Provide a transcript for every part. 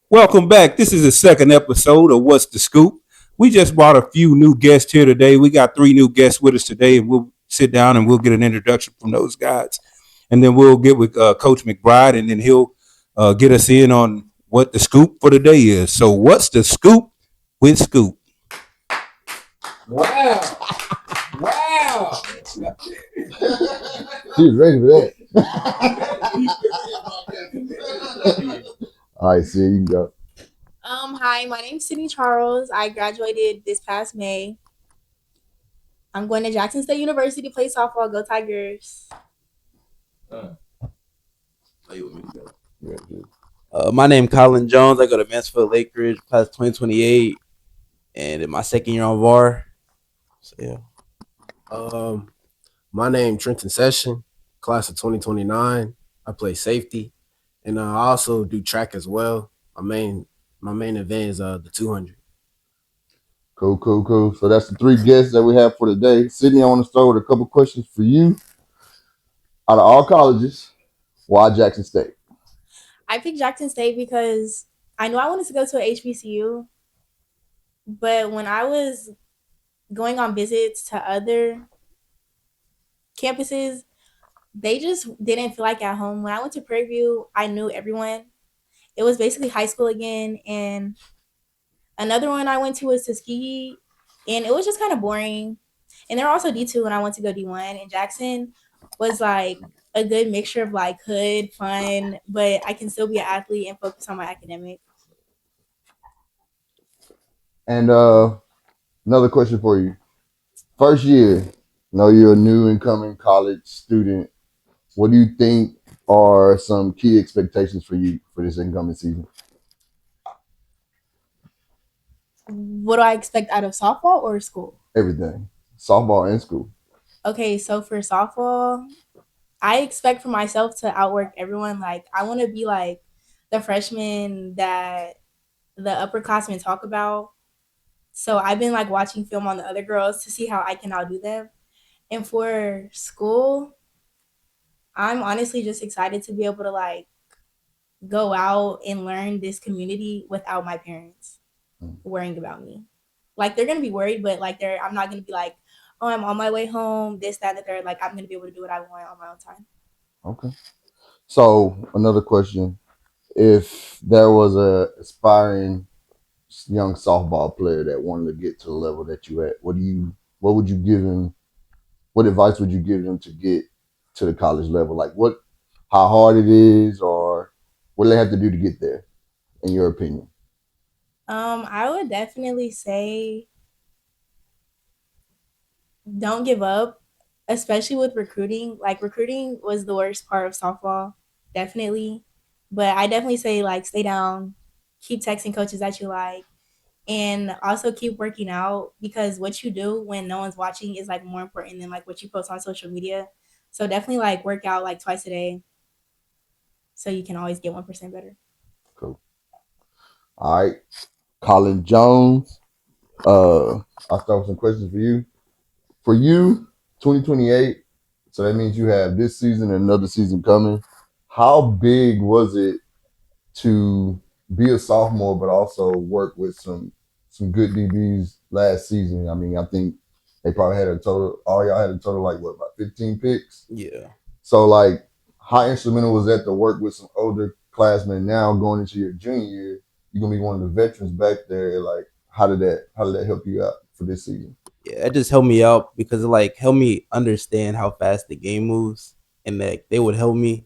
Welcome back. This is the second episode of What's the Scoop. We just brought a few new guests here today. We got 3 new guests with us today, and we'll sit down and we'll get an introduction from those guys. And then we'll get with Coach McBride, and then he'll get us in on what the scoop for the day is. So, what's the scoop with Scoop? Wow. Wow. She was ready for that. All right, see, you can go. Hi, my name's Sydney Charles. I graduated this past May. I'm going to Jackson State University to play softball. Go Tigers. My name Colin Jones. I go to Mansfield LakeRidge, class 2028, and in my second year on VAR. So yeah. My name Trenton Session, class of 2029. I play safety, and I also do track as well. My main event is the 200. Cool. So that's the 3 guests that we have for today. Sydney, I want to start with a couple questions for you. Out of all colleges, why Jackson State? I picked Jackson State because I knew I wanted to go to a HBCU, but when I was going on visits to other campuses, they just didn't feel like at home. When I went to Prairie View, I knew everyone. It was basically high school again. And another one I went to was Tuskegee, and it was just kind of boring. And they were also D2 when I went to go D1. And Jackson was like a good mixture of like hood, fun, but I can still be an athlete and focus on my academics. And another question for you. First year, know you're a new incoming college student. What do you think are some key expectations for you for this incoming season? What do I expect out of softball or school? Everything. Softball and school. Okay, so for softball, I expect for myself to outwork everyone. Like, I want to be like the freshman that the upperclassmen talk about. So I've been like watching film on the other girls to see how I can outdo them. And for school, I'm honestly just excited to be able to like go out and learn this community without my parents worrying about me. Like, they're gonna be worried, but like I'm not gonna be like, oh, I'm on my way home, this, that, and the third. Like, I'm gonna be able to do what I want on my own time. Okay. So another question. If there was a aspiring young softball player that wanted to get to the level that you at, what would you give him? What advice would you give them to get to the college level? Like how hard it is, or what do they have to do to get there, in your opinion? I would definitely say don't give up, especially with recruiting. Like, recruiting was the worst part of softball, definitely. But I definitely say like stay down, keep texting coaches that you like, and also keep working out, because what you do when no one's watching is like more important than like what you post on social media. So definitely like work out like twice a day so you can always get 1% better. Cool. All right. Colin Jones. I'll start with some questions for you. For you, 2028, so that means you have this season and another season coming. How big was it to be a sophomore, but also work with some good DBs last season? I mean, I think they probably had all y'all had a total like what, about 15 picks? Yeah. So like, how instrumental was that to work with some older classmen now going into your junior year? You're gonna be one of the veterans back there. Like, how did that help you out for this season? Yeah, it just helped me out because it like helped me understand how fast the game moves, and like they would help me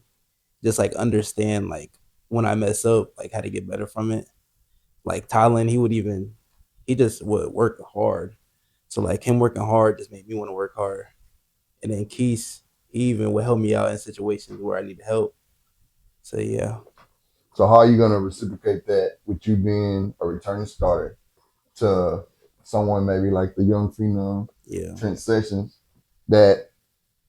just like understand like when I mess up, like how to get better from it. Like Tylen, he just would work hard. So like him working hard just made me want to work hard. And then Keith, he even would help me out in situations where I need help. So yeah. So how are you gonna reciprocate that with you being a returning starter to someone maybe like the young phenom, Trent Sessions, that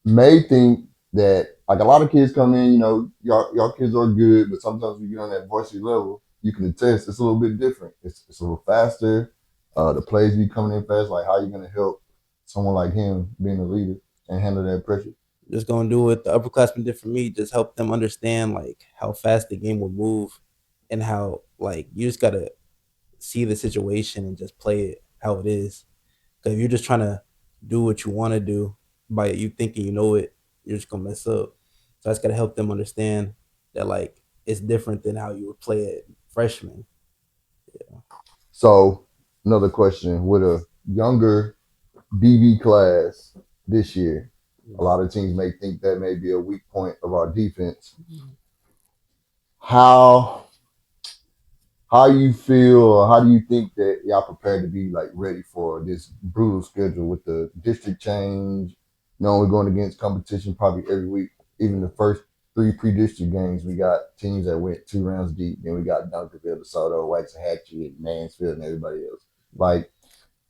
may think that, like, a lot of kids come in, y'all kids are good, but sometimes we get on that varsity level, you can attest it's a little bit different. It's a little faster. The plays be coming in fast. Like, how are you gonna help someone like him being a leader and handle that pressure? just gonna do what the upperclassmen did for me. Just help them understand like how fast the game will move, and how like you just gotta see the situation and just play it how it is. Because if you're just trying to do what you want to do by you thinking you know it, you're just gonna mess up. So I just gotta help them understand that like it's different than how you would play it freshman. So another question: with a younger DB class this year, a lot of teams may think that may be a weak point of our defense. How you feel, or how do you think that y'all prepared to be like ready for this brutal schedule with the district change? We're going against competition probably every week. Even the first three pre-district games, we got teams that went 2 rounds deep. Then we got Dunkerville, DeSoto, Waxahachie, Mansfield, and everybody else. Like,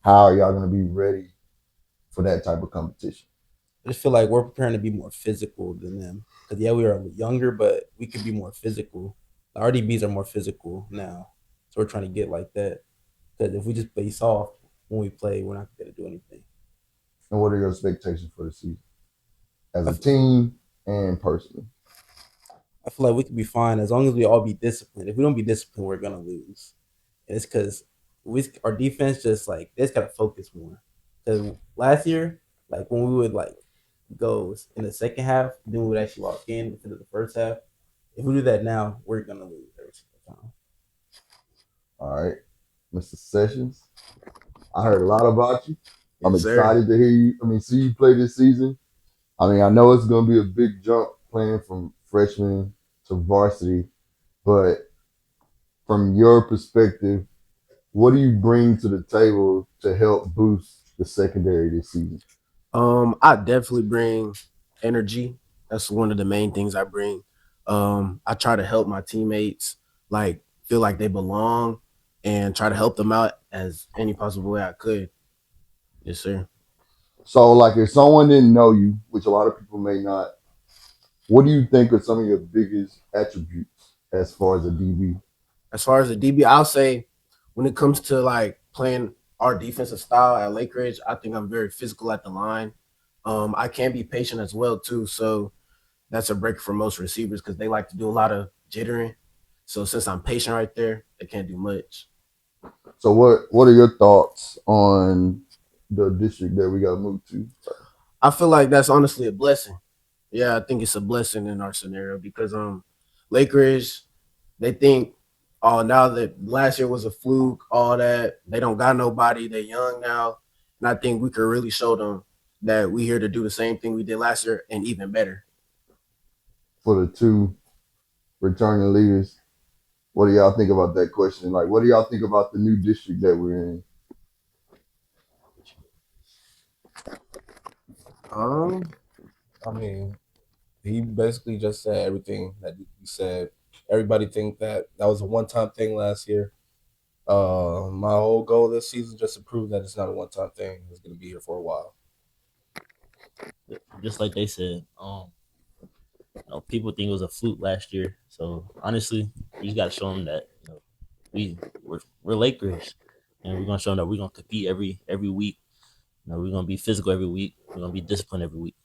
how are y'all going to be ready for that type of competition? I just feel like we're preparing to be more physical than them. Because yeah, we are younger, but we could be more physical. The RDBs are more physical now, so we're trying to get like that. Because if we just play soft when we play, we're not going to do anything. And what are your expectations for the season as I a team and personally? I feel like we could be fine as long as we all be disciplined. If we don't be disciplined, we're gonna lose. And it's because our defense just like they just gotta focus more. Because last year, like when we would like go in the second half, then we would actually lock in instead of the first half. If we do that now, we're gonna lose every single time. All right, Mr. Sessions, I heard a lot about you. I'm Yes, sir. excited to hear you. See you play this season. I know it's going to be a big jump playing from freshman to varsity, but from your perspective, what do you bring to the table to help boost the secondary this season? I definitely bring energy. That's one of the main things I bring. I try to help my teammates like feel like they belong and try to help them out as any possible way I could. Yes, sir. So, like, if someone didn't know you, which a lot of people may not, what do you think are some of your biggest attributes as far as a DB? As far as the DB, I'll say when it comes to like playing our defensive style at LakeRidge, I think I'm very physical at the line. I can be patient as well too, so that's a break for most receivers because they like to do a lot of jittering. So since I'm patient right there, they can't do much. So, what are your thoughts on the district that we got moved to? I feel like that's honestly a blessing. Yeah, I think it's a blessing in our scenario because LakeRidge, they think, oh, now that last year was a fluke, all that, they don't got nobody, they're young now. And I think we could really show them that we here to do the same thing we did last year and even better. For the two returning leaders, what do y'all think about that question? Like, what do y'all think about the new district that we're in? Um, I mean, he basically just said everything that he said. Everybody think that was a one-time thing last year. My whole goal this season just to prove that it's not a one-time thing. It's going to be here for a while. Just like they said, people think it was a fluke last year. So honestly, you just got to show them that we're Lakers, and we're gonna show them that we're gonna compete every week. We're gonna be physical every week. We're gonna be disciplined every week.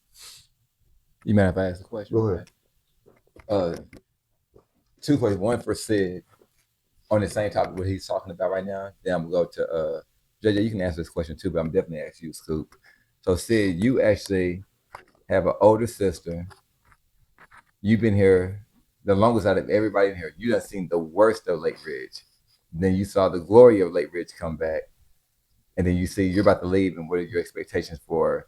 You mind if I ask a question? Go ahead. Two questions. One for Sid on the same topic what he's talking about right now. Then I'm gonna go to JJ. You can answer this question too, but I'm definitely asking you, Scoop. So Sid, you actually have an older sister. You've been here the longest out of everybody in here. You done seen the worst of LakeRidge. Then you saw the glory of LakeRidge come back, and then you see you're about to leave. And what are your expectations for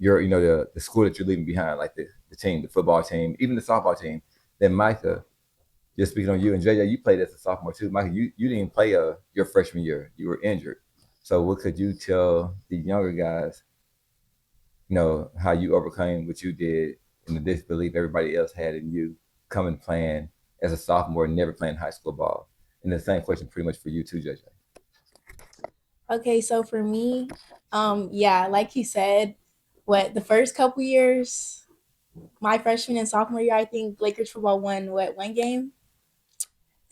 your, the school that you're leaving behind, like the team, the football team, even the softball team? Then Micah, just speaking on you and JJ, you played as a sophomore too. Micah, you didn't play your freshman year. You were injured. So what could you tell the younger guys, how you overcame what you did and the disbelief everybody else had in you coming playing as a sophomore and never playing high school ball? And the same question pretty much for you too, JJ. Okay, so for me, yeah, like you said, the first couple years, my freshman and sophomore year, I think Lakers football won one game.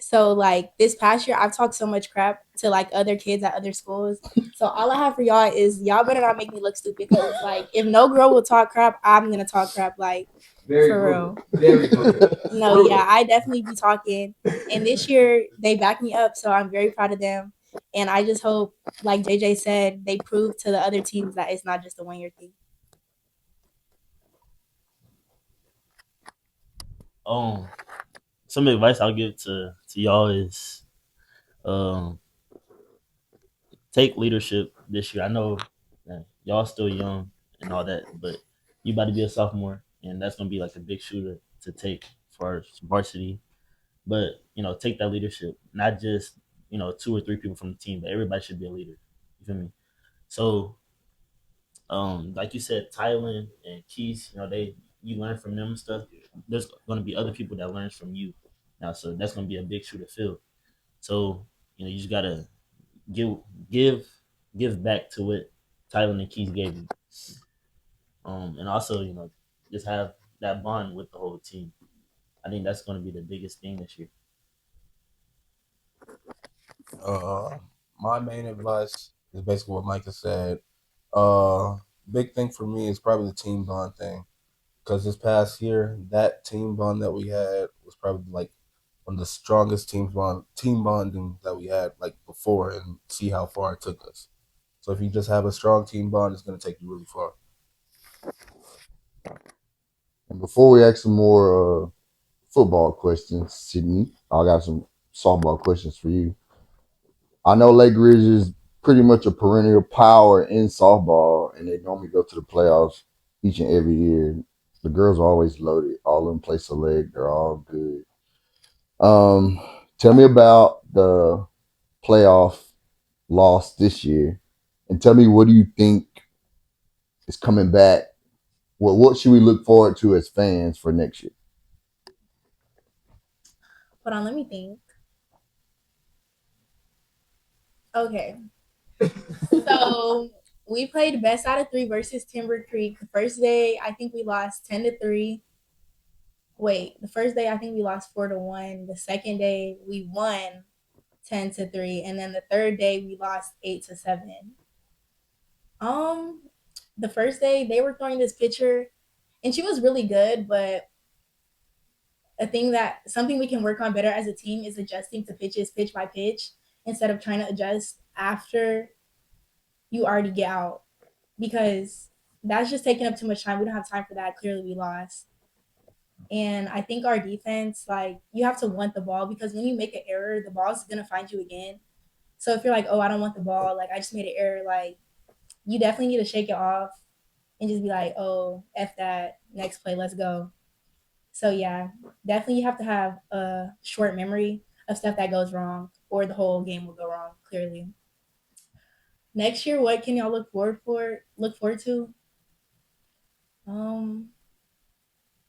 So like this past year, I've talked so much crap to like other kids at other schools. So all I have for y'all is y'all better not make me look stupid because like if no girl will talk crap, I'm gonna talk crap like for real. Very good. No, yeah, I definitely be talking. And this year they backed me up, so I'm very proud of them. And I just hope, like JJ said, they prove to the other teams that it's not just a 1 year thing. Some advice I'll give to y'all is um take leadership this year. I know that y'all still young and all that, but you about to be a sophomore, and that's gonna be like a big shooter to take for varsity. But take that leadership, not just 2 or 3 people from the team, but everybody should be a leader. You feel me? So, like you said, Tylen and Keith, you learn from them and stuff. There's gonna be other people that learns from you now, so that's gonna be a big shoe to fill. So, you just gotta give give give back to what Tylen and Keith gave you. And also, just have that bond with the whole team. I think that's going to be the biggest thing this year. My main advice is basically what Micah said. Big thing for me is probably the team bond thing, because this past year, that team bond that we had was probably like one of the strongest team bonding that we had like before, and see how far it took us. So if you just have a strong team bond, it's going to take you really far. And before we ask some more football questions, Sydney, I got some softball questions for you. I know Lake Ridge is pretty much a perennial power in softball, and they normally go to the playoffs each and every year. The girls are always loaded. All of them play select. They're all good. Tell me about the playoff loss this year, and tell me, what do you think is coming back? What should we look forward to as fans for next year? Hold on, let me think. Okay. So we played best out of 3 versus Timber Creek. The first day, I think we lost 10-3. Wait, the first day I think we lost 4-1. The second day we won 10-3, and then the third day we lost 8-7. The first day they were throwing this pitcher, and she was really good, but something we can work on better as a team is adjusting to pitches pitch by pitch instead of trying to adjust after you already get out, because that's just taking up too much time. We don't have time for that. Clearly we lost. And I think our defense, like, you have to want the ball, because when you make an error, the ball's gonna find you again. So if you're like, oh, I don't want the ball, like I just made an error, like you definitely need to shake it off and just be like, oh, F that, next play, let's go. So yeah, definitely you have to have a short memory of stuff that goes wrong, or the whole game will go wrong, clearly. Next year, what can y'all look forward to?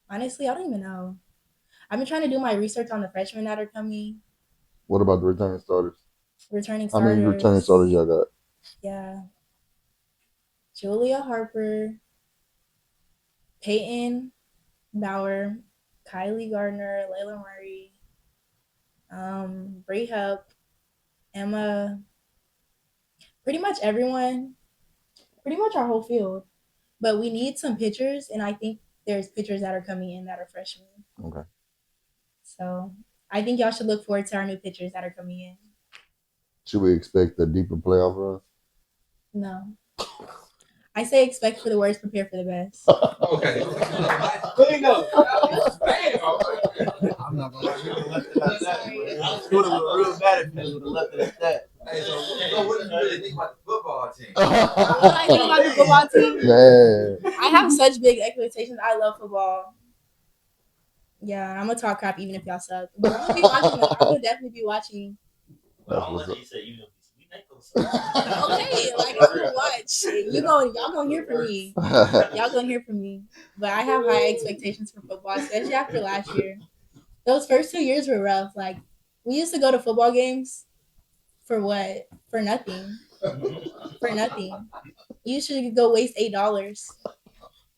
Honestly, I don't even know. I've been trying to do my research on the freshmen that are coming, What about the returning starters? returning How starters. many returning starters y'all got? Yeah. Julia Harper, Peyton Bauer, Kylie Gardner, Layla Murray, Bree Hupp, Emma, pretty much everyone, pretty much our whole field. But we need some pitchers, and I think there's pitchers that are coming in that are freshmen. Okay. So I think y'all should look forward to our new pitchers that are coming in. Should we expect a deeper playoff run? No. I say expect for the worst, prepare for the best. Okay. There you go. I'm not gonna lie. It would have been real bad if you would have left it at that. Hey, so what do you really think about the football team? What do I think about the football team? Man. I have such big expectations. I love football. Yeah, I'm gonna talk crap even if y'all suck. But I'm gonna be watching. I'm gonna definitely be watching. That's what's up. Okay, like I'm gonna watch. Y'all gonna hear from me. Y'all gonna hear from me. But I have high expectations for football, especially after last year. Those first 2 years were rough. Like we used to go to football games for what? For nothing. For nothing. You should go waste $8.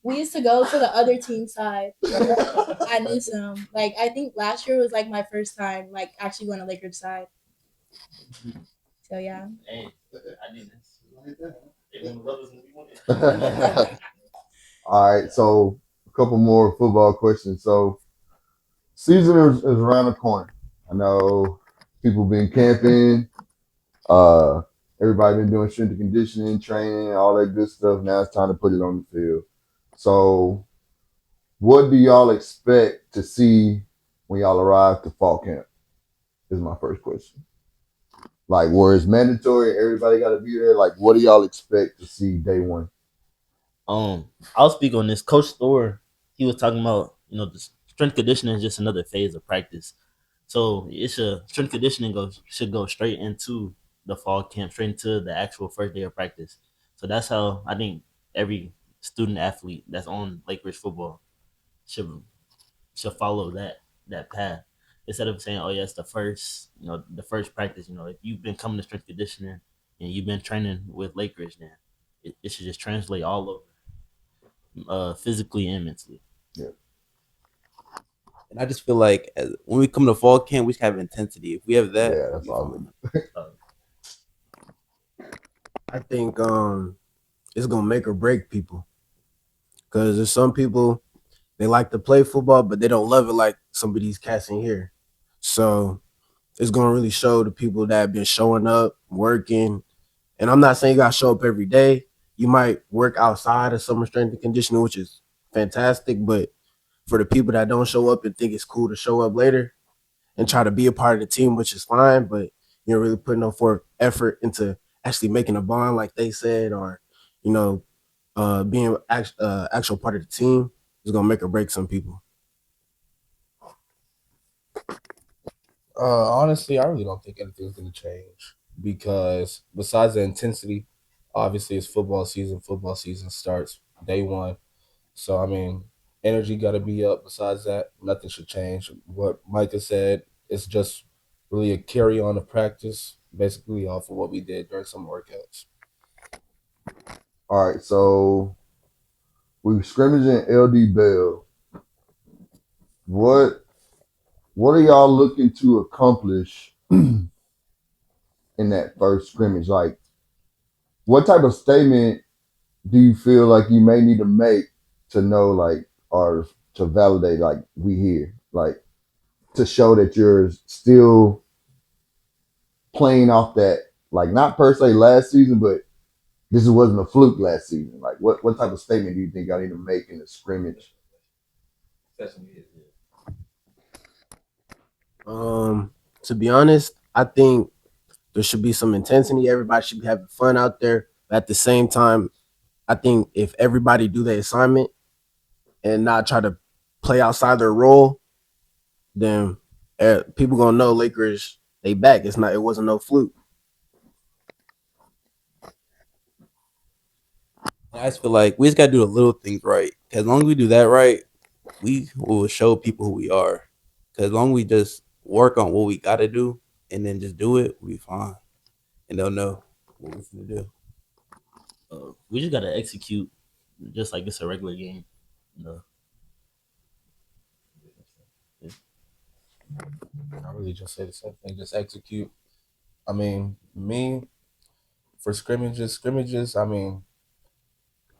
We used to go to the other team side. I miss them. Like I think last year was like my first time like actually going to Lakers side. So yeah. Hey, I need this. They win the brothers and we won it. All right, so a couple more football questions. So season is around the corner. I know people been camping. Uh, everybody been doing strength and conditioning, training, all that good stuff. Now it's time to put it on the field. So, what do y'all expect to see when y'all arrive to fall camp? Is my first question. Like, where it's mandatory, everybody got to be there. Like, what do y'all expect to see day one? I'll speak on this. Coach Thor, he was talking about the strength conditioning is just another phase of practice. So it should strength conditioning should go straight into the fall camp, straight into the actual first day of practice. So that's how I think every student athlete that's on Lakers football should follow that path. Instead of saying, "Oh, yeah, it's the first practice." If you've been coming to strength conditioning and you've been training with Lakers, then it should just translate all over, physically and mentally. Yeah. And I just feel like when we come to fall camp, we should have intensity. If we have that, Yeah, that's all. I think it's gonna make or break people because there's some people they like to play football, but they don't love it like some of these cats in here. So it's gonna really show the people that have been showing up, working. And I'm not saying you gotta show up every day. You might work outside of summer strength and conditioning, which is fantastic. But for the people that don't show up and think it's cool to show up later and try to be a part of the team, which is fine, but you're really putting no forth effort into actually making a bond, like they said, or you know, being actual part of the team is gonna make or break some people. Honestly, I really don't think anything's going to change because besides the intensity, obviously it's football season. Football season starts day one. So, I mean, energy got to be up. Besides that, nothing should change. What Micah said, it's just really a carry on of practice, basically off of what we did during some workouts. All right, so we scrimmaging LD Bell. What are y'all looking to accomplish in that first scrimmage? Like, what type of statement do you feel like you may need to make to know, like, or to validate, like, we here, like, to show that you're still playing off that, like, not per se last season, but this wasn't a fluke last season. Like, what type of statement do you think I need to make in the scrimmage? To be honest, I think there should be some intensity. Everybody should be having fun out there. But at the same time, I think if everybody do their assignment and not try to play outside their role, then people gonna know Lakers they back. It wasn't no fluke. I just feel like we just gotta do the little things right. Cause as long as we do that right, we will show people who we are. Cause as long as we just work on what we gotta do and then just do it, we'll be fine. And they'll know what we're gonna do. We just gotta execute, just like it's a regular game. I really just say the same thing. Just execute. I mean, me for scrimmages. I mean,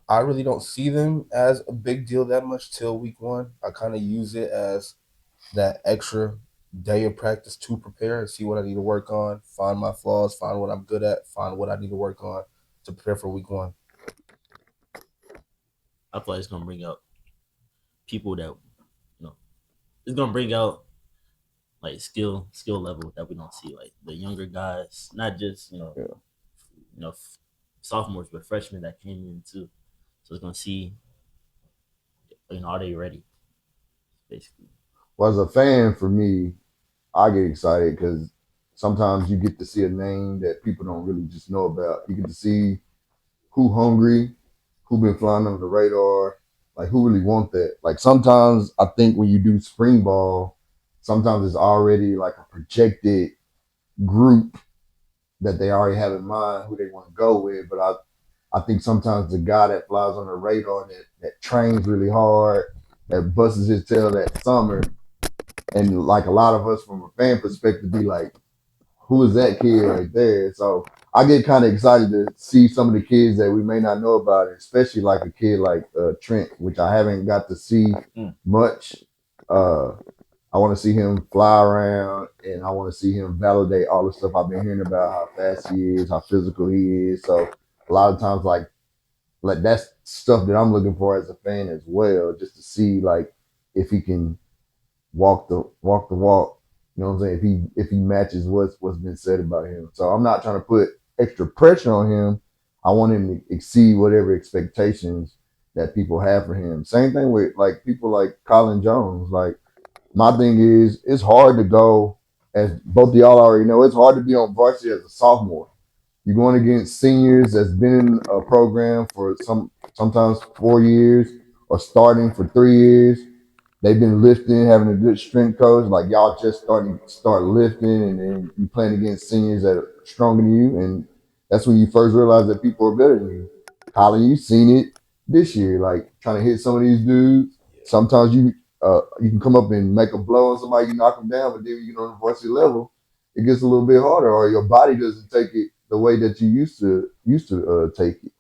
I really don't see them as a big deal that much till week one. I kind of use it as that extra day of practice to prepare and see what I need to work on, find my flaws, find what I'm good at, find what I need to work on to prepare for week one. I feel like it's gonna bring out people that it's gonna bring out like skill level that we don't see, like the younger guys, not just sophomores, but freshmen that came in too. So it's gonna see, are they ready? Basically. Well, as a fan, for me, I get excited because sometimes you get to see a name that people don't really just know about. You get to see who hungry, who been flying under the radar, like who really want that. Like sometimes I think when you do spring ball, sometimes it's already like a projected group that they already have in mind who they want to go with. But I think sometimes the guy that flies on the radar that trains really hard, that busts his tail that summer, and like a lot of us from a fan perspective be like, who is that kid right there? So I get kind of excited to see some of the kids that we may not know about, especially like a kid like Trent, which I haven't got to see much. I want to see him fly around, and I want to see him validate all the stuff I've been hearing about, how fast he is, how physical he is. So a lot of times, like that's stuff that I'm looking for as a fan as well, just to see like if he can walk the walk. You know what I'm saying? If he matches what's been said about him. So I'm not trying to put extra pressure on him. I want him to exceed whatever expectations that people have for him. Same thing with like people like Colin Jones. Like my thing is it's hard to go, as both of y'all already know, it's hard to be on varsity as a sophomore. You're going against seniors that's been in a program for sometimes 4 years or starting for 3 years. They've been lifting, having a good strength coach. Like y'all just start lifting, and then you playing against seniors that are stronger than you, and that's when you first realize that people are better than you. Colin, you've seen it this year, like trying to hit some of these dudes. Sometimes you can come up and make a blow on somebody, you knock them down, but then when you get on the varsity level, it gets a little bit harder, or your body doesn't take it the way that you used to take it.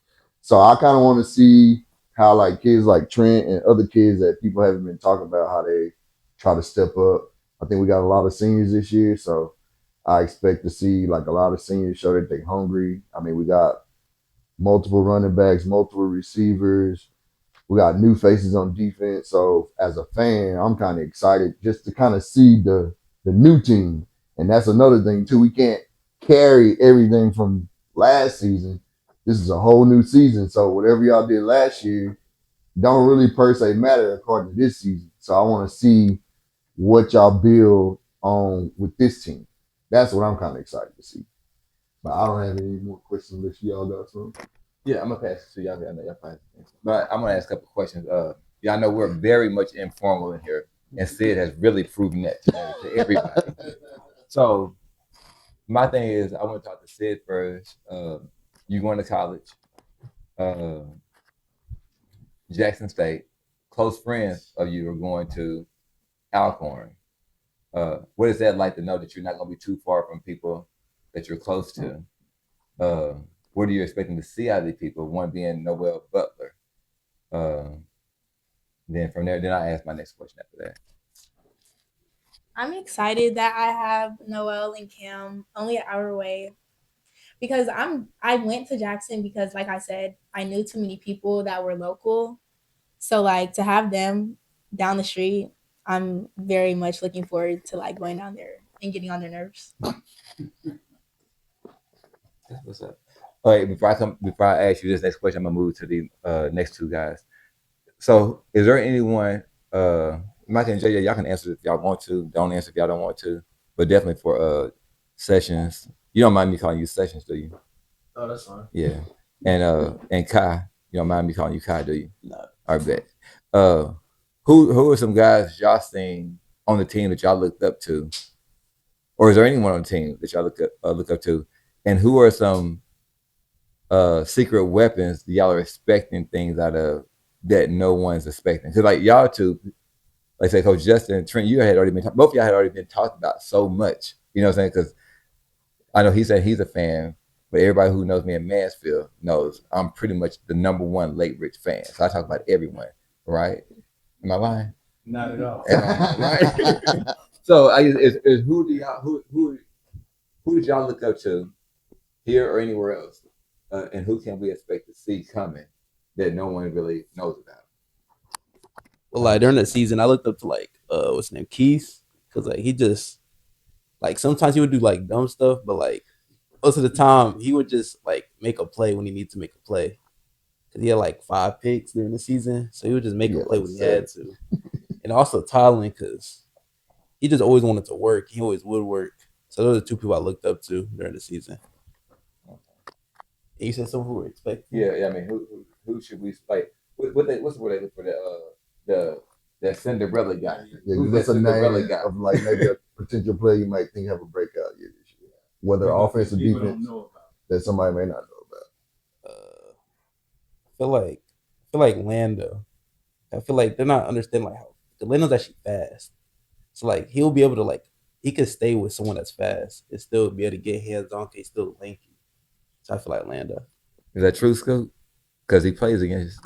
So I kind of want to see how like kids like Trent and other kids that people haven't been talking about, how they try to step up. I think we got a lot of seniors this year, so I expect to see like a lot of seniors show that they're hungry. I mean, we got multiple running backs, multiple receivers. We got new faces on defense. So as a fan, I'm kind of excited just to kind of see the new team. And that's another thing too. We can't carry everything from last season. This is a whole new season. So whatever y'all did last year don't really per se matter according to this season. So I want to see what y'all build on with this team. That's what I'm kind of excited to see. But I don't have any more questions unless y'all got some. Yeah, I'm gonna pass it to y'all. I know y'all probably, but I'm gonna ask a couple questions. Y'all know we're very much informal in here, and Sid has really proven that to everybody. So my thing is, I want to talk to Sid first. You going to college? Jackson State. Close friends of you are going to Alcorn. What is that like to know that you're not going to be too far from people that you're close to? What are you expecting to see out of these people? One being Noel Butler. Then from there, then I ask my next question after that. I'm excited that I have Noel and Cam only an hour away because I went to Jackson because, like I said, I knew too many people that were local. So like to have them down the street, I'm very much looking forward to like going down there and getting on their nerves. What's up? All right, before I ask you this next question, I'm gonna move to the next two guys. So, is there anyone? Mike and JJ, y'all can answer if y'all want to. Don't answer if y'all don't want to. But definitely for Sessions, you don't mind me calling you Sessions, do you? Oh, that's fine. Yeah, and Kai, you don't mind me calling you Kai, do you? No. I bet. Who are some guys y'all seen on the team that y'all looked up to, or is there anyone on the team that y'all look up to, and who are some secret weapons that y'all are expecting things out of that no one's expecting? Because like y'all two, like say Coach Justin and Trent, both of y'all had already been talked about so much. You know what I'm saying? Because I know he said he's a fan, but everybody who knows me in Mansfield knows I'm pretty much the number one LakeRidge fan. So I talk about everyone, right? Am I lying? Not at all. Right? So who did y'all look up to here or anywhere else, and who can we expect to see coming that no one really knows about? Well, like during the season, I looked up to like what's his name, Keith, because like he just like sometimes he would do like dumb stuff, but like most of the time he would just like make a play when he needs to make a play. Cause he had like 5 picks during the season, so he would just make a play when he had to. And also Tylen, because he just always wanted to work. He always would work. So those are 2 people I looked up to during the season. And you said someone who were expecting. Yeah. I mean, who should we like? What's the word they look for that Cinderella guy? Yeah, Who's that's that a Cinderella name guy? of like maybe a potential player you might think have a breakout year this year. Whether offense or defense that somebody may not know about. feel like Lando. I feel like they're not understanding like how Lando's actually fast. So like he'll be able to like he could stay with someone that's fast and still be able to get hands on. He's still lanky. So I feel like Lando. Is that true, Scoop? Because he plays against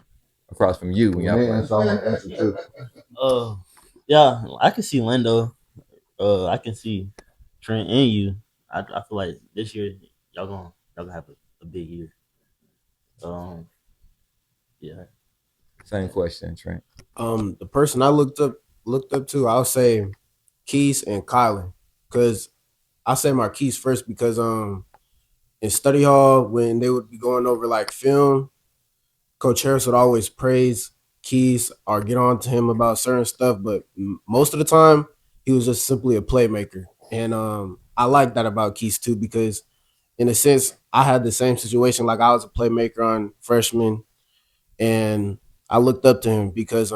across from you when y'all Man, play. so I want to answer too. Yeah, I can see Lando. I can see Trent and you. I feel like this year y'all gonna have a big year. Yeah. Same question, Trent. The person I looked up to, I'll say Keys and Kylan, because I say Marquise first because in study hall when they would be going over like film, Coach Harris would always praise Keys or get on to him about certain stuff, but most of the time he was just simply a playmaker, and I like that about Keys too because in a sense I had the same situation. Like I was a playmaker on freshman, and I looked up to him because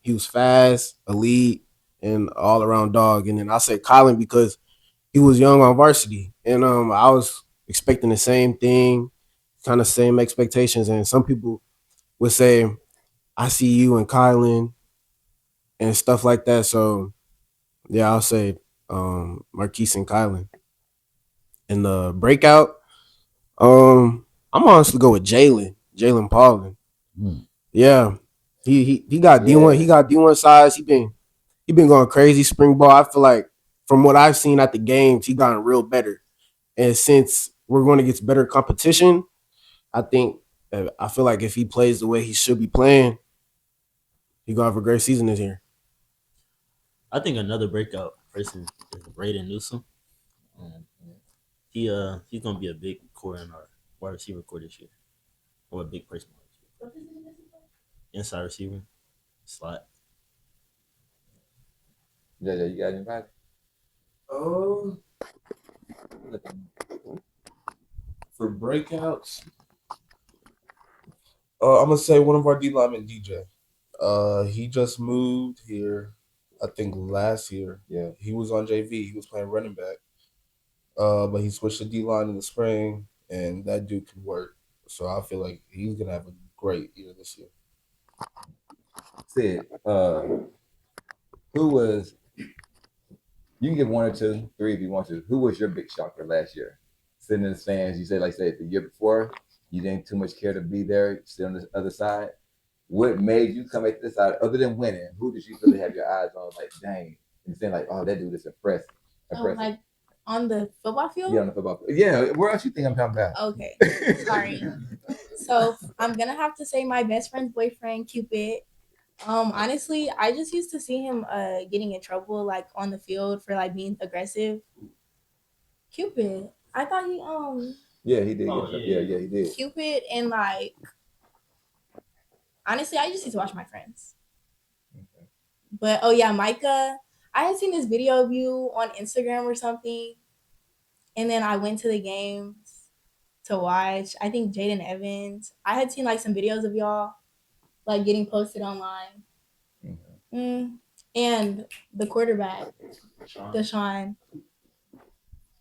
he was fast, elite, and all around dog. And then I say Colin because he was young on varsity, and I was expecting the same thing, kind of same expectations. And some people would say, "I see you and Kylan and stuff like that." So yeah, I'll say Marquise and Kylan. In the breakout, I'm honestly go with Jalen Paulin. Hmm. Yeah, he got D1. Yeah. He got D1 size. He been going crazy spring ball. I feel like from what I've seen at the games, he gotten real better. And since we're going to get better competition, I think I feel like if he plays the way he should be playing, he gonna have a great season this year. I think another breakout person is Braden Newsom. Um, he's gonna be a big core in our wide receiver core this year, or a big person. Inside receiver, slot. Yeah, you got anybody? Um, for breakouts, I'm gonna say one of our D linemen, DJ. He just moved here, I think last year. Yeah. He was on JV. He was playing running back. But he switched to D line in the spring, and that dude can work. So I feel like he's gonna have a great year this year. Sid, who was you can give one or two, three if you want to. Who was your big shocker last year? Sitting in the stands, you said the year before, you didn't too much care to be there, sit on the other side. What made you come at this side other than winning? Who did you really have your eyes on? Like, dang, and saying like, oh, that dude is impressive. Like on the football field? Yeah, on the football field. Yeah, where else you think I'm talking about? Okay, sorry. So I'm gonna have to say my best friend's boyfriend, Cupid. Honestly, I just used to see him getting in trouble like on the field for like being aggressive. Cupid. I thought he Yeah, he did. Oh, Yeah, he did. Cupid and like honestly I just used to watch my friends. But oh yeah, Micah. I had seen this video of you on Instagram or something. And then I went to the games to watch. I think Jaden Evans. I had seen like some videos of y'all like getting posted online. And the quarterback, Deshaun.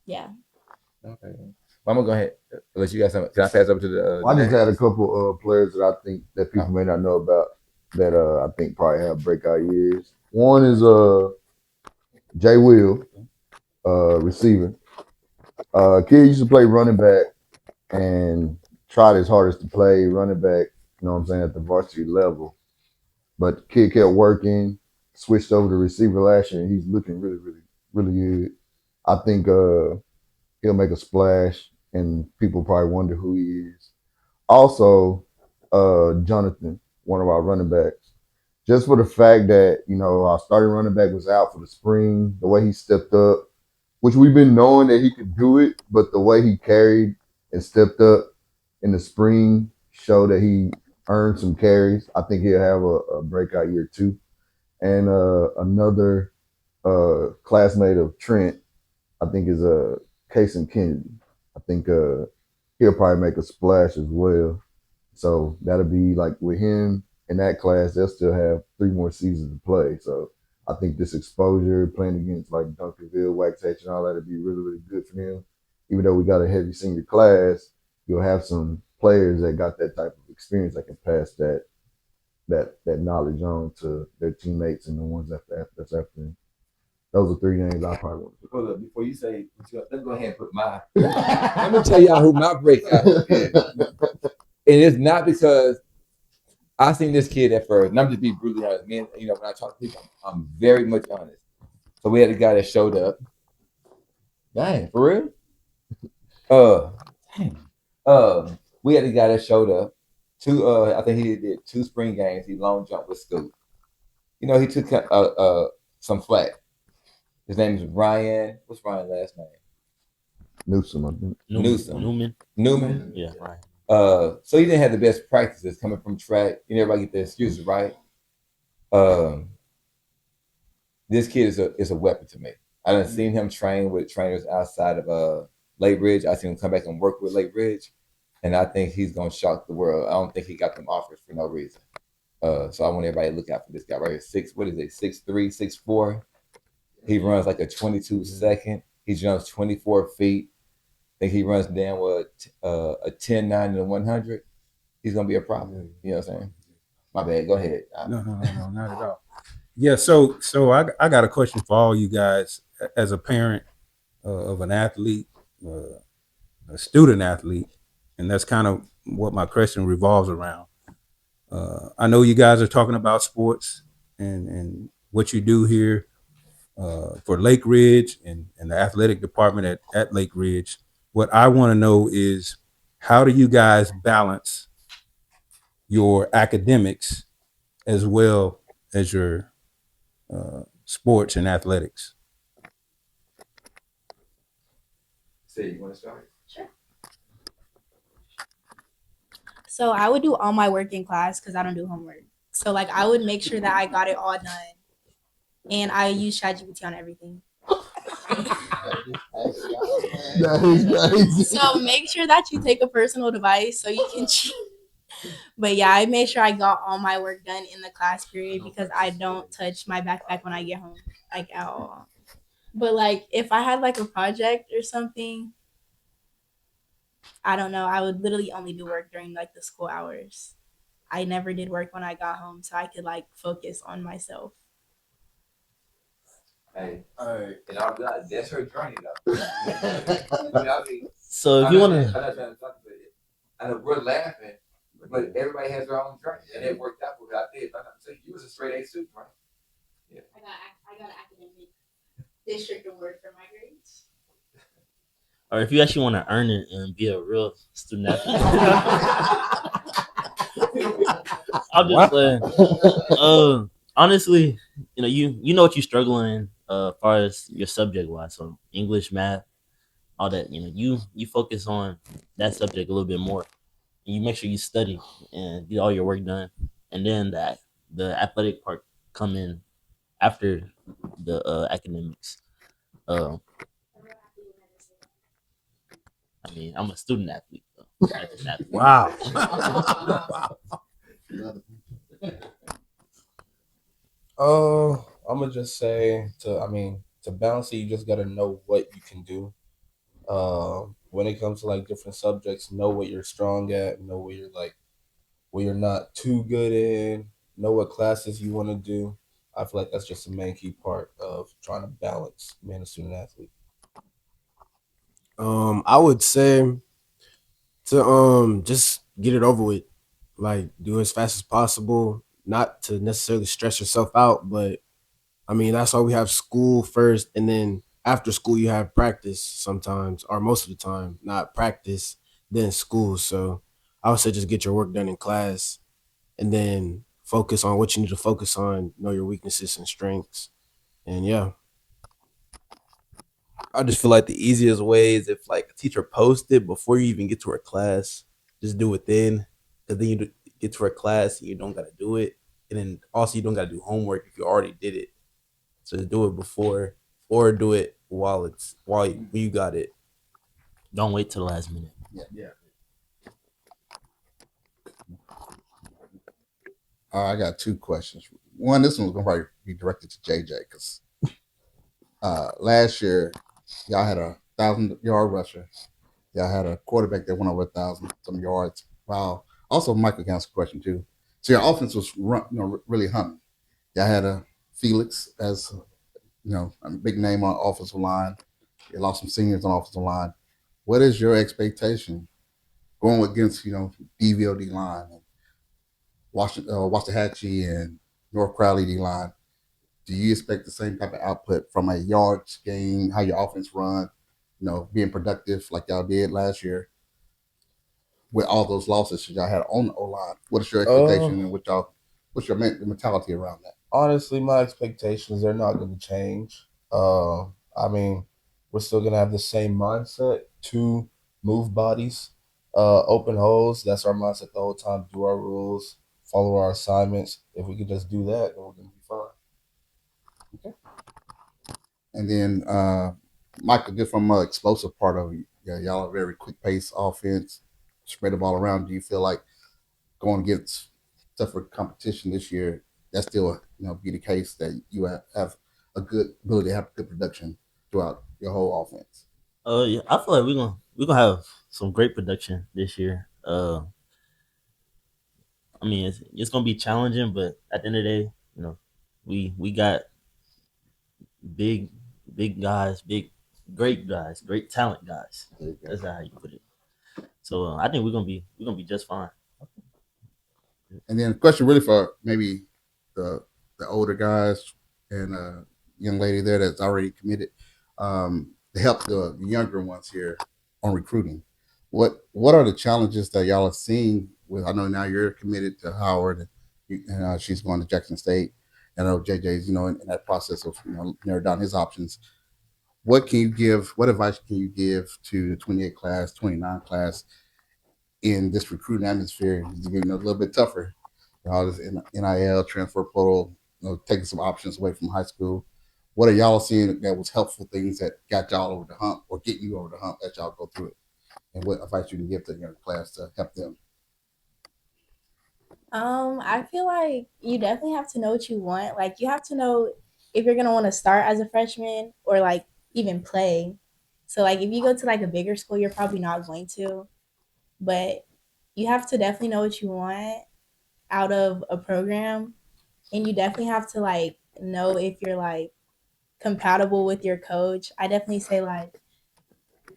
Yeah. Okay. Well, I'm gonna go ahead. Unless you got something, can I pass over to the? I just had a couple players that I think that people may not know about that I think probably have breakout years. One is Jay Will, receiver. Kid used to play running back and tried his hardest to play running back, you know what I'm saying, at the varsity level. But kid kept working, switched over to receiver last year, and he's looking really, really, really good. I think he'll make a splash, and people probably wonder who he is. Also, Jonathan, one of our running backs, just for the fact that, our starting running back was out for the spring, the way he stepped up, which we've been knowing that he could do it, but the way he carried and stepped up in the spring showed that he earned some carries. I think he'll have a breakout year too. And another classmate of Trent, I think, is Casey Kennedy. I think he'll probably make a splash as well. So that'll be like with him in that class, they'll still have 3 more seasons to play. So I think this exposure, playing against like Duncanville, Waxahachie, and all that, would be really, really good for them. Even though we got a heavy senior class, you'll have some players that got that type of experience that can pass that knowledge on to their teammates and the ones that's after them. Those are three names I probably want to. Hold up, before you say, let's go ahead and put mine. Let me tell y'all who my breakout is. And it's not because I seen this kid at first, and I'm just being brutally honest. Man, when I talk to people, I'm very much honest. So we had a guy that showed up. Dang, for real? We had a guy that showed up. I think he did 2 spring games. He long jumped with Scoop. He took some flack. His name is Ryan. What's Ryan's last name? Newsom, I think. Newman. Yeah, right. So he didn't have the best practices coming from track. Everybody get the excuses, right? This kid is a weapon to me. I done seen him train with trainers outside of LakeRidge. I seen him come back and work with LakeRidge, and I think he's gonna shock the world. I don't think he got them offers for no reason. So I want everybody to look out for this guy right here. 6'3", 6'4". He runs like a 22 second. He jumps 24 feet. I think he runs down with a 10-9 and a 100. He's gonna be a problem. You know what I'm saying? My bad. Go ahead. No, not at all. Yeah, so I got a question for all you guys as a parent of an athlete, a student athlete, and that's kind of what my question revolves around. I know you guys are talking about sports and what you do here for LakeRidge and the athletic department at LakeRidge. What I want to know is, how do you guys balance your academics as well as your sports and athletics? Say, you want to start? Sure. So I would do all my work in class because I don't do homework. So like I would make sure that I got it all done, and I use ChatGPT on everything. So make sure that you take a personal device so you can cheat. But yeah, I made sure I got all my work done in the class period because I don't touch my backpack when I get home, like at all. But like if I had like a project or something, I don't know, I would literally only do work during like the school hours. I never did work when I got home so I could like focus on myself. Hey, and I'm glad that's her journey though. So if you want to, I'm not trying to talk about it. I know we're laughing, but everybody has their own journey, and it worked out for what I did. I'm not saying you was a straight A student, right? Yeah. I got an academic district award for my grades. or if you actually want to earn it and be a real student athlete, I'm just saying. Honestly, you know what you're struggling as far as your subject wise. So English, math, all that. You focus on that subject a little bit more. And you make sure you study and get all your work done, and then the athletic part come in after the academics. I mean, I'm a student athlete. Though. Wow. I'm gonna just say to balance it, you just gotta know what you can do. When it comes to like different subjects, know what you're strong at, know what you're not too good in, know what classes you want to do. I feel like that's just the main key part of trying to balance being a student athlete. I would say to just get it over with, like do as fast as possible, not to necessarily stress yourself out, but I mean that's why we have school first, and then after school you have practice sometimes, or most of the time, not practice, then school. So I would say just get your work done in class, and then focus on what you need to focus on, know your weaknesses and strengths, and yeah. I just feel like the easiest way is if like a teacher posts it before you even get to her class, just do it then. Because then you get to her class and you don't got to do it. And then also you don't got to do homework if you already did it. So just do it before or do it while you got it. Don't wait till the last minute. Yeah. I got two questions. One, this one's gonna probably be directed to JJ because last year y'all had a 1,000-yard rusher. Y'all had a quarterback that went over 1,000 some yards. While Also, Michael can ask a question too. So your offense was really humming. Y'all had a Felix as a big name on offensive line. You lost some seniors on offensive line. What is your expectation going against DVOD line, and Waxahachie and North Crowley D line? Do you expect the same type of output from a yards game, how your offense run, being productive like y'all did last year with all those losses that y'all had on the O line? What is your expectation and what's your mentality around that? Honestly, my expectations are not going to change. I mean, we're still going to have the same mindset to move bodies, open holes. That's our mindset the whole time. Do our rules, follow our assignments. If we can just do that, then we're going to be fine. And then Michael, get from explosive part of it. Yeah, y'all are very quick pace offense, spread the ball around. Do you feel like going against tougher competition this year, that's still be the case that you have a good ability to have good production throughout your whole offense? Yeah, I feel like we're gonna have some great production this year. I mean, it's gonna be challenging, but at the end of the day, we got big big guys, great guys, great talent guys. That's how you put it. So I think we're gonna be just fine. And then question really for maybe the older guys and young lady there that's already committed, to help the younger ones here on recruiting. What are the challenges that y'all are seeing with? I know now you're committed to Howard, and she's going to Jackson State. I know JJ's in that process of narrow down his options. What can you give? What advice can you give to the 28 class, 29 class in this recruiting atmosphere? It's getting a little bit tougher. All this NIL transfer portal, taking some options away from high school. What are y'all seeing that was helpful things that got y'all over the hump or get you over the hump as y'all go through it? And what advice you can give to your class to help them? I feel like you definitely have to know what you want. Like you have to know if you're gonna want to start as a freshman or like even play. So like if you go to like a bigger school, you're probably not going to. But you have to definitely know what you want out of a program, and you definitely have to like know if you're like compatible with your coach. I definitely say like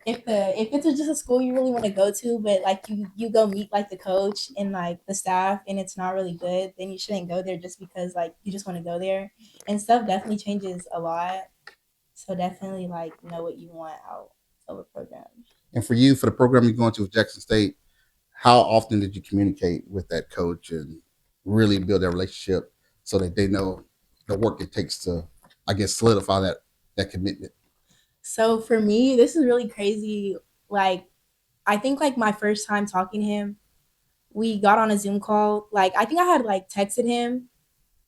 if it's just a school you really want to go to, but like you go meet like the coach and like the staff and it's not really good, then you shouldn't go there just because like you just want to go there. And stuff definitely changes a lot. So definitely like know what you want out of a program. And for you, for the program you're going to with Jackson State, how often did you communicate with that coach and really build that relationship so that they know the work it takes to, I guess, solidify that commitment? So for me, this is really crazy. Like I think like my first time talking to him, we got on a Zoom call. Like I think I had like texted him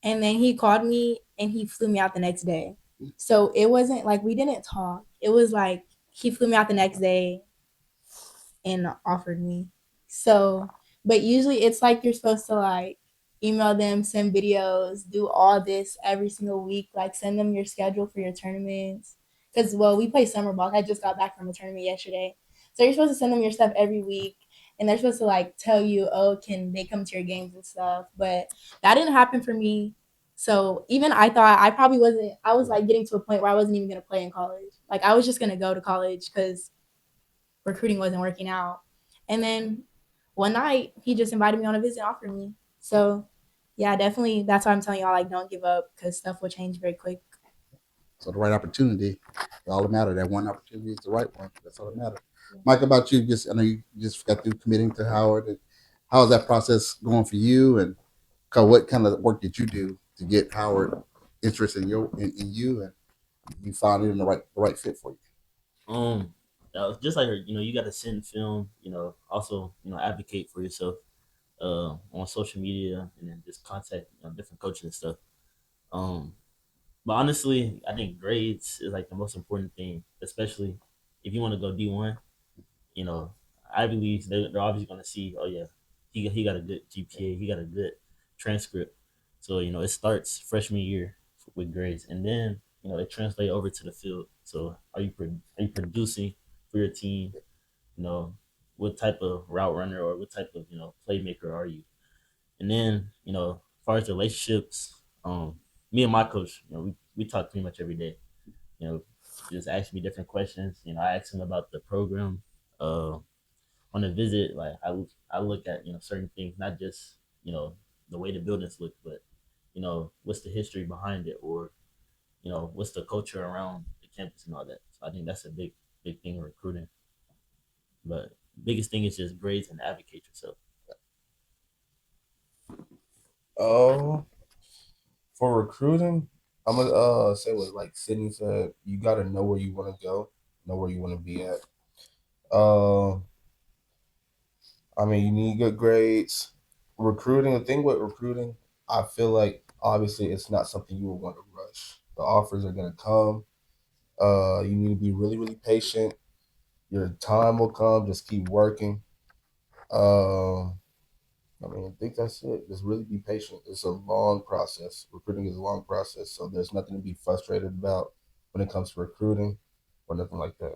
and then he called me and he flew me out the next day. So it wasn't like we didn't talk. It was like he flew me out the next day and offered me. So, but usually it's like you're supposed to like email them, send videos, do all this every single week, like send them your schedule for your tournaments. Because, well, we play summer ball. I just got back from a tournament yesterday. So you're supposed to send them your stuff every week. And they're supposed to like tell you, oh, can they come to your games and stuff? But that didn't happen for me. So even I thought I probably wasn't, I was like getting to a point where I wasn't even going to play in college. Like I was just going to go to college because recruiting wasn't working out. And then one night he just invited me on a visit, offered me. So yeah, definitely that's why I'm telling y'all like don't give up because stuff will change very quick. So the right opportunity, all that matter. That one opportunity is the right one. That's all that matters. Mike, about you? I know you just got through committing to Howard. And how's that process going for you? And what kind of work did you do to get Howard interested in you, and you found it in the right fit for you? That was just like you got to send film. Also advocate for yourself on social media, and then just contact different coaches and stuff. Um, but honestly, I think grades is like the most important thing, especially if you want to go D1. You know, Ivy Leagues they're obviously going to see, oh yeah, he got a good GPA, he got a good transcript. So it starts freshman year with grades, and then it translates over to the field. So are you producing for your team? You know, what type of route runner or what type of playmaker are you? And then as far as relationships, me and my coach, we talk pretty much every day. You know, just ask me different questions. I asked him about the program. Uh, on a visit, like I look at certain things, not just the way the buildings look, but what's the history behind it, or what's the culture around the campus and all that. So I think that's a big thing in recruiting. But biggest thing is just grades and advocate yourself. Oh, for recruiting, I'm gonna say what like Sydney said. You gotta know where you want to go, know where you want to be at. Uh, I mean, you need good grades. Recruiting, the thing with recruiting, I feel like obviously it's not something you will want to rush. The offers are gonna come. You need to be really, really patient. Your time will come. Just keep working. I mean, I think that's it. Just really be patient. It's a long process. Recruiting is a long process, so there's nothing to be frustrated about when it comes to recruiting or nothing like that.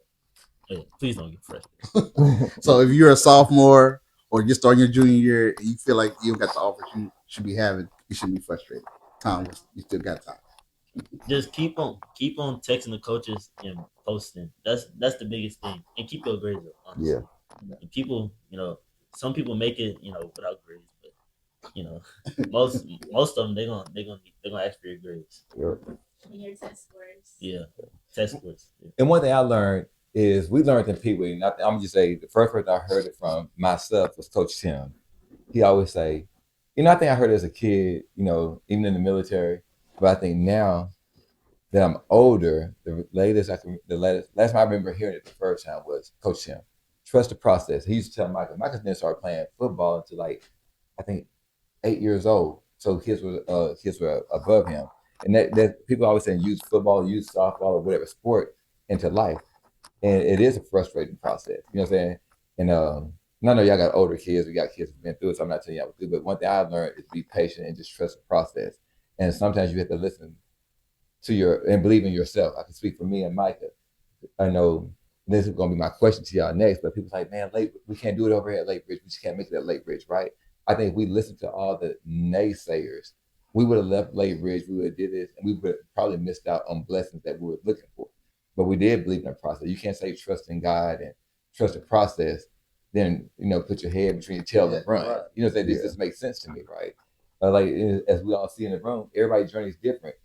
Hey, please don't get frustrated. So if you're a sophomore or you're starting your junior year and you feel like you don't got the offers you should be having, you shouldn't be frustrated. You still got time. Just keep on texting the coaches and posting. That's the biggest thing. And keep your grades up, honestly. Yeah. And people, some people make it, without grades, but most of them they're gonna ask for your grades. Yeah. And your test scores. Yeah, test scores. Yeah. And one thing I learned is we learned in Pee Wee. I'm gonna just say the first person I heard it from myself was Coach Tim. He always say, I think I heard it as a kid, even in the military, but I think now that I'm older, the last time I remember hearing it the first time was Coach Tim. Trust the process. He used to tell Michael didn't start playing football until like I think 8 years old. So kids were above him. And that people always saying use football, use softball or whatever sport into life. And it is a frustrating process. You know what I'm saying? And I know y'all got older kids, we got kids who've been through it, so I'm not telling y'all what to do. But one thing I've learned is be patient and just trust the process. And sometimes you have to listen to and believe in yourself. I can speak for me and Micah. I know this is going to be my question to y'all next, but people like, man, we can't do it over here at LakeRidge. We just can't make it at LakeRidge, right? I think if we listened to all the naysayers, we would have left LakeRidge, we would have did this, and we would have probably missed out on blessings that we were looking for. But we did believe in the process. You can't say trust in God and trust the process, then put your head between your tail and run. Right. This just makes sense to me, right? Like as we all see in the room, everybody's journey is different.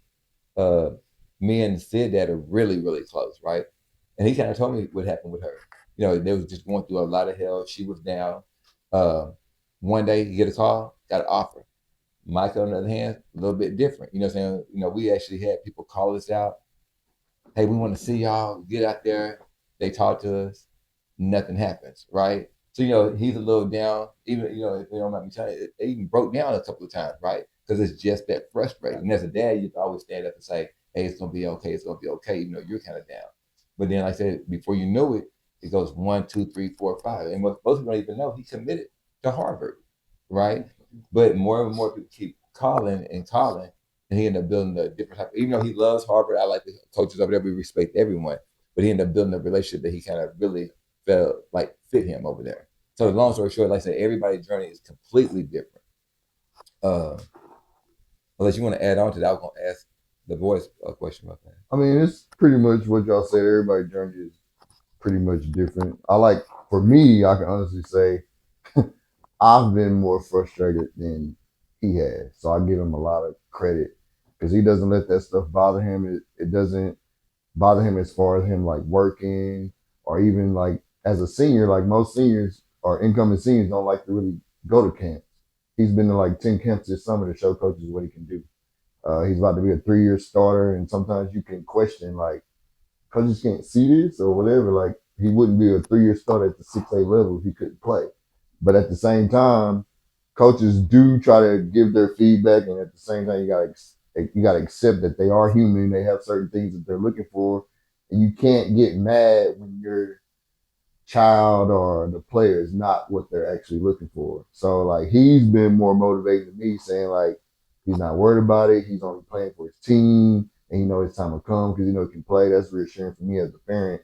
Me and Sid Dad are really, really close, right? And he kind of told me what happened with her. They was just going through a lot of hell. She was down. One day he get a call, got an offer. Mike, on the other hand, a little bit different. You know what I'm saying? We actually had people call us out. Hey, we want to see y'all. Get out there. They talk to us. Nothing happens, right? So, he's a little down. Even, if you don't mind me telling you, it even broke down a couple of times, right? Because it's just that frustrating. And as a dad, you always stand up and say, hey, it's going to be okay. It's going to be okay, even though you're kind of down. But then, like I said, before you know it, it goes 1, 2, 3, 4, 5. And most people don't even know he committed to Harvard, right? But more and more people keep calling, and he ended up building a different type. Even though he loves Harvard, I like the coaches over there. We respect everyone, but he ended up building a relationship that he kind of really felt like fit him over there. So, long story short, like I said, everybody's journey is completely different. Unless you want to add on to that, I was going to ask the voice a question about that. I mean, it's pretty much what y'all said. Everybody's journey is pretty much different. For me, I can honestly say I've been more frustrated than he has. So I give him a lot of credit because he doesn't let that stuff bother him. It doesn't bother him as far as him like working or even like as a senior, like most seniors or incoming seniors don't like to really go to camps. He's been to like 10 camps this summer to show coaches what he can do. He's about to be a 3-year starter, and sometimes you can question like coaches can't see this or whatever. Like he wouldn't be a 3-year starter at the 6A level if he couldn't play. But at the same time, coaches do try to give their feedback, and at the same time, you gotta accept that they are human. They have certain things that they're looking for, and you can't get mad when your child or the player is not what they're actually looking for. So like he's been more motivated than me, saying like he's not worried about it. He's only playing for his team, and his time will come because he can play. That's reassuring for me as a parent.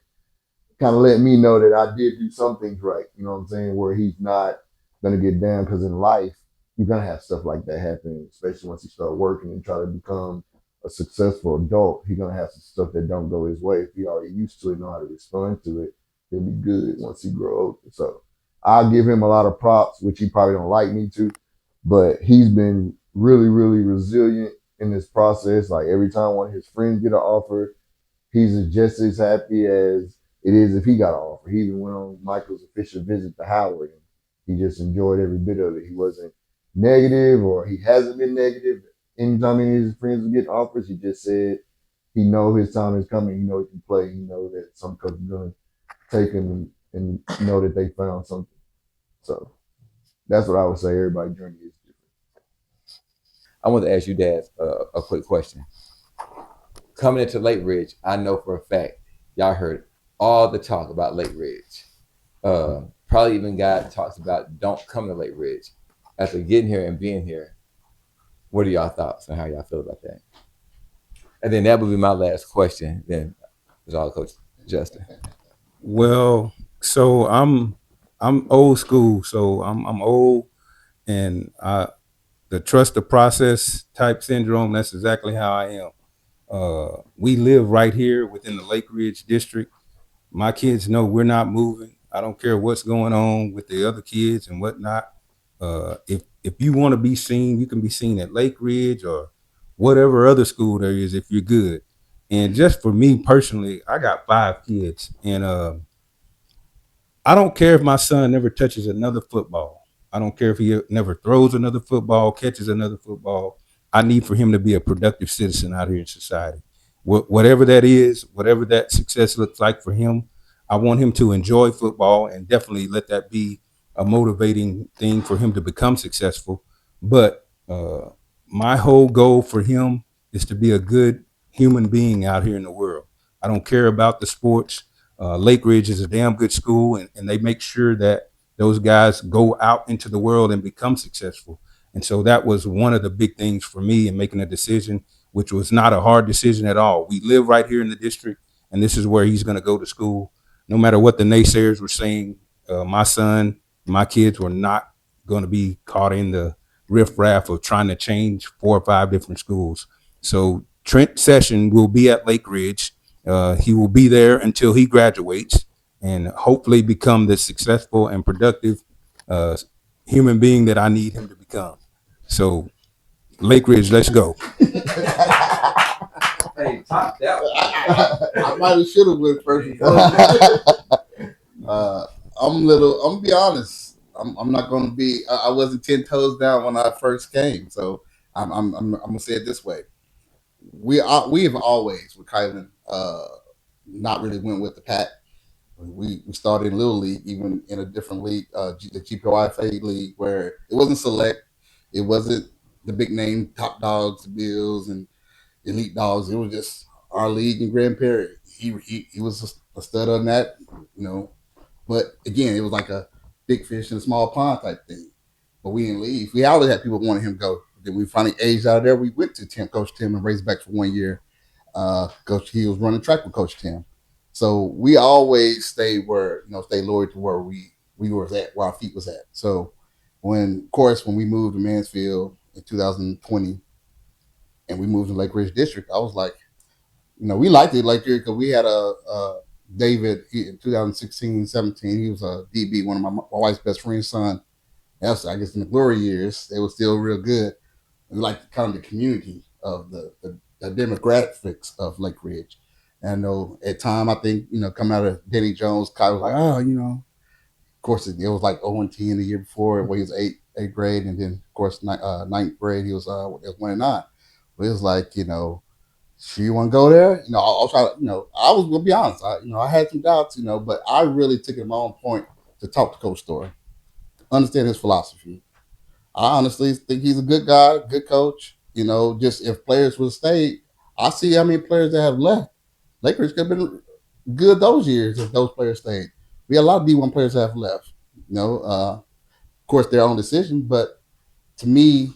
kind of let me know that I did do some things right. You know what I'm saying? Where he's not gonna get down, because in life you're gonna have stuff like that happen, especially once you start working and try to become a successful adult. He's gonna have some stuff that don't go his way. If he already used to it, know how to respond to it, he'll be good once he grow older. So I'll give him a lot of props, which he probably don't like me to, but he's been really, really resilient in this process. Like every time one of his friends get an offer, he's just as happy as it is if he got an offer. He even went on Michael's official visit to Howard, and he just enjoyed every bit of it. He wasn't negative, or he hasn't been negative. Anytime any of his friends would get offers, he just said he know his time is coming. He know he can play. He know that some coach is going to take him and know that they found something. So that's what I would say. Everybody's journey is different. I want to ask you, Dad, a quick question. Coming into LakeRidge, I know for a fact y'all heard all the talk about LakeRidge. Probably even got talks about don't come to LakeRidge. After getting here and being here, what are y'all thoughts on how y'all feel about that? And then that would be my last question. Then it's all Coach Justin. Well, so I'm old school, so I'm old, and the trust the process type syndrome. That's exactly how I am. We live right here within the LakeRidge district. My kids know we're not moving. I don't care what's going on with the other kids and whatnot. If you want to be seen, you can be seen at LakeRidge or whatever other school there is if you're good. And just for me personally, I got 5 kids, and I don't care if my son never touches another football. I don't care if he never throws another football, catches another football. I need for him to be a productive citizen out here in society. Whatever that is, whatever that success looks like for him, I want him to enjoy football and definitely let that be a motivating thing for him to become successful. But my whole goal for him is to be a good human being out here in the world. I don't care about the sports. LakeRidge is a damn good school, and they make sure that those guys go out into the world and become successful. And so that was one of the big things for me in making a decision, which was not a hard decision at all. We live right here in the district, and this is where he's going to go to school. No matter what the naysayers were saying, my son, my kids were not going to be caught in the riffraff of trying to change 4 or 5 different schools. So Trent Session will be at LakeRidge. He will be there until he graduates and hopefully become the successful and productive human being that I need him to become. So, LakeRidge, let's go. Hey, top that one. I might have should have went first. I'm gonna be honest. I'm not gonna be. I wasn't 10 toes down when I first came, so I'm gonna say it this way. We have always with Kylan not really went with the pack. We started in Little League, even in a different league, the GPOIFA league, where it wasn't select, it wasn't the big name top dogs, Bills and elite dogs. It was just our league in Grand Prairie. He was a stud on that, you know. But again, it was like a big fish in a small pond type thing. But we didn't leave. We always had people wanting him to go. Then we finally aged out of there. We went to Coach Tim and Razorback for 1 year. Coach, he was running track with Coach Tim. So we always stay loyal to where we were at, where our feet was at. So when we moved to Mansfield in 2020 and we moved to LakeRidge District, I was like, we liked it like here because we had a David in 2016, 17. He was a DB, one of my wife's best friend's son. That's, I guess, in the glory years, they were still real good. We liked kind of the community of the demographics of LakeRidge. And I know at time, I think, coming out of Denny Jones, Kai was like, of course, it was like 0-10 the year before where he was eighth grade. And then, of course, ninth grade, he was 1-9. But it was like, sure you want to go there? I'll try to, I was going to be honest. I had some doubts, but I really took it my own point to talk to Coach Story, understand his philosophy. I honestly think he's a good guy, good coach. Just if players would have stayed, I see how many players that have left. Lakers could have been good those years if those players stayed. We had a lot of D1 players that have left. Of course, their own decision, but to me,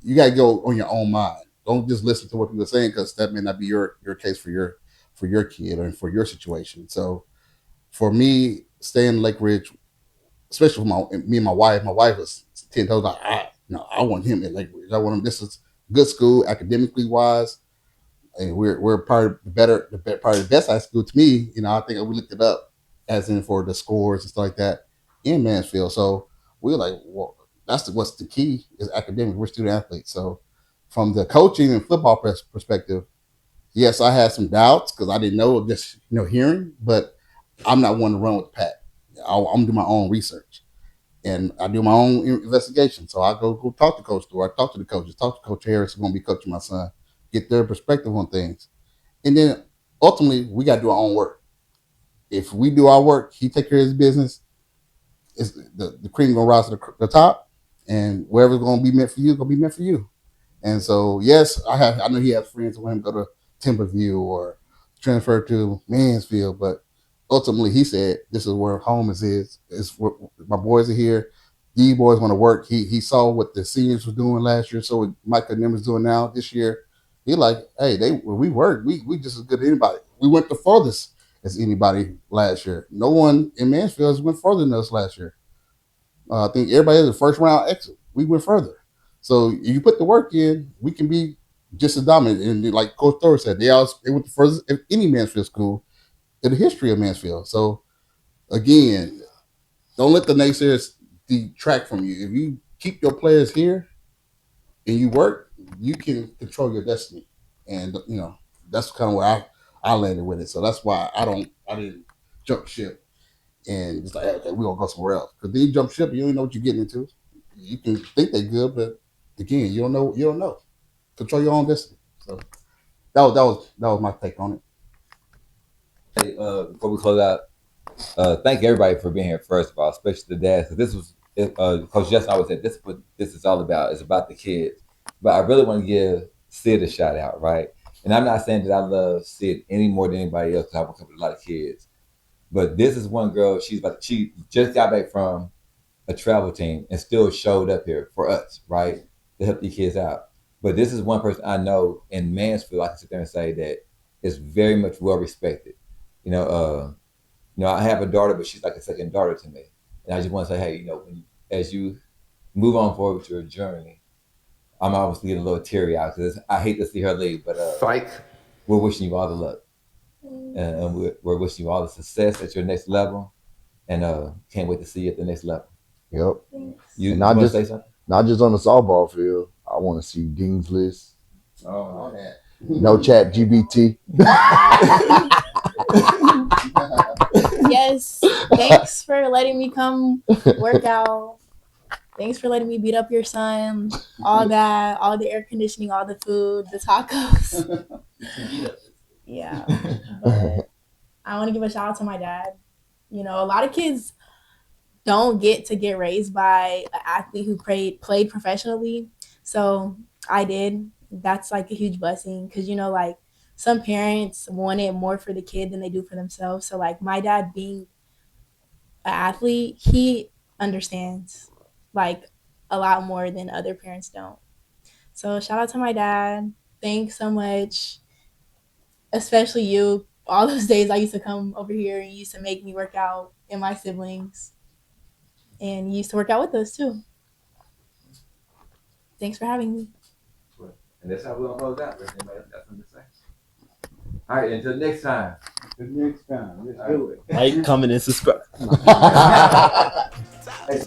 you got to go on your own mind. Don't just listen to what people are saying because that may not be your case for your kid or for your situation. So for me, staying in Lake Ridge, especially for me and my wife. My wife was 10 toes like, I want him at Lake Ridge. I want him. This is good school academically wise, and we're part of part of the best high school to me. I think we looked it up as in for the scores and stuff like that in Mansfield. So we were like, well, what's the key is academic. We're student athletes. So from the coaching and football perspective, yes, I had some doubts because I didn't know just hearing, but I'm not one to run with the pack. I'm do my own research and I do my own investigation. So I go talk to Coach Stewart, I talk to the coaches, talk to Coach Harris, who's going to be coaching my son, get their perspective on things. And then ultimately, we got to do our own work. If we do our work, he take care of his business, it's the cream going to rise to the top, and wherever's going to be meant for you is going to be meant for you. And so, yes, I know he has friends who want him to go to Timberview or transfer to Mansfield, but ultimately he said, this is where home is. It's where my boys are here. These boys want to work. He saw what the seniors were doing last year, so what Micah and them is doing now this year. He like, hey, we work. We just as good as anybody. We went the farthest as anybody last year. No one in Mansfield went further than us last year. I think everybody has a first round exit. We went further. So if you put the work in, we can be just as dominant. And like Coach Thor said, they went the furthest of any Mansfield school in the history of Mansfield. So again, don't let the naysayers detract from you. If you keep your players here and you work, you can control your destiny. And that's kind of where I landed with it. So that's why I didn't jump ship and it's like, okay, we're gonna go somewhere else. Because then you jump ship, you don't know what you're getting into. You can think they're good, but again, you don't know. Control your own destiny. So that was my take on it. Hey, before we close out, thank everybody for being here. First of all, especially the dads. This was Coach Justin always said, this is what this is all about. It's about the kids. But I really want to give Sid a shout out, right? And I'm not saying that I love Sid any more than anybody else because I work with a lot of kids. But this is one girl. She just got back from a travel team and still showed up here for us, right, to help these kids out. But this is one person I know in Mansfield. I can sit there and say that is very much well respected. I have a daughter, but she's like a second daughter to me. And I just want to say, hey, as you move on forward with your journey, I'm obviously getting a little teary out because I hate to see her leave, but we're wishing you all the luck. And we're wishing you all the success at your next level, and can't wait to see you at the next level. Yep. You not want to just say something? Not just on the softball field. I want to see Dean's List. Oh, man. No chat GBT. Yes. Thanks for letting me come work out. Thanks for letting me beat up your son. All that, all the air conditioning, all the food, the tacos. Yeah. But I want to give a shout out to my dad. A lot of kids don't get to get raised by an athlete who played professionally. So I did. That's like a huge blessing because, some parents want it more for the kid than they do for themselves. So like my dad being an athlete, he understands like a lot more than other parents don't. So shout out to my dad. Thanks so much. Especially you. All those days I used to come over here and you used to make me work out and my siblings. And you used to work out with us too. Thanks for having me. And that's how we're going to close out. Anybody else got something to say? All right, until next time. Let's do it. Like, comment, and subscribe. Hey.